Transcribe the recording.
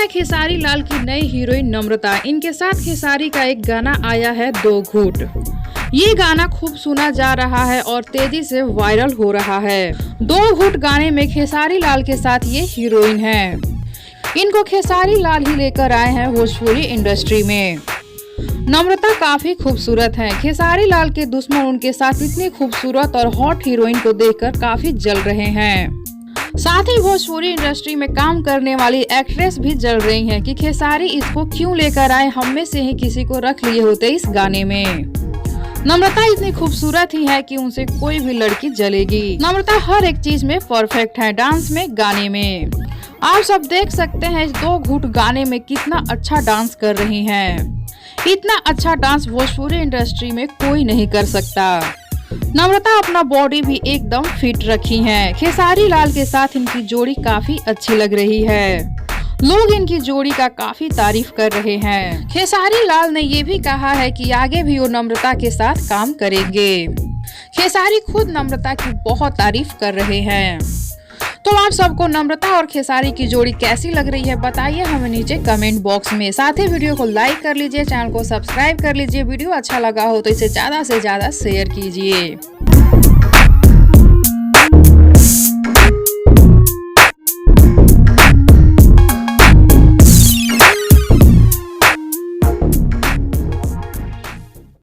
हैं खेसारी लाल की नई हीरोइन नम्रता। इनके साथ खेसारी का एक गाना आया है दो घूट। ये गाना खूब सुना जा रहा है और तेजी से वायरल हो रहा है। दो घूट गाने में खेसारी लाल के साथ ये हीरोइन है। इनको खेसारी लाल ही लेकर आए हैं भोजपुरी इंडस्ट्री में। नम्रता काफी खूबसूरत हैं। खेसारी लाल के दुश्मन उनके साथ इतनी खूबसूरत और हॉट हीरोइन को देखकर काफी जल रहे हैं। साथ ही भोजपुरी इंडस्ट्री में काम करने वाली एक्ट्रेस भी जल रही हैं कि खेसारी इसको क्यों लेकर आए, हम में से ही किसी को रख लिए होते इस गाने में। नम्रता इतनी खूबसूरत ही है कि उनसे कोई भी लड़की जलेगी। नम्रता हर एक चीज में परफेक्ट है, डांस में, गाने में। आप सब देख सकते हैं इस दो घूट गाने में कितना अच्छा डांस कर रही हैं। इतना अच्छा डांस भोजपुरी इंडस्ट्री में कोई नहीं कर सकता। नम्रता अपना बॉडी भी एकदम फिट रखी हैं। खेसारी लाल के साथ इनकी जोड़ी काफी अच्छी लग रही है। लोग इनकी जोड़ी का काफी तारीफ कर रहे हैं। खेसारी लाल ने ये भी कहा है कि आगे भी वो नम्रता के साथ काम करेंगे। खेसारी खुद नम्रता की बहुत तारीफ कर रहे हैं। तो आप सबको नम्रता और खेसारी की जोड़ी कैसी लग रही है बताइए हमें नीचे कमेंट बॉक्स में। साथ ही वीडियो को लाइक कर लीजिए, चैनल को सब्सक्राइब कर लीजिए। वीडियो अच्छा लगा हो तो इसे ज्यादा से ज्यादा शेयर कीजिए।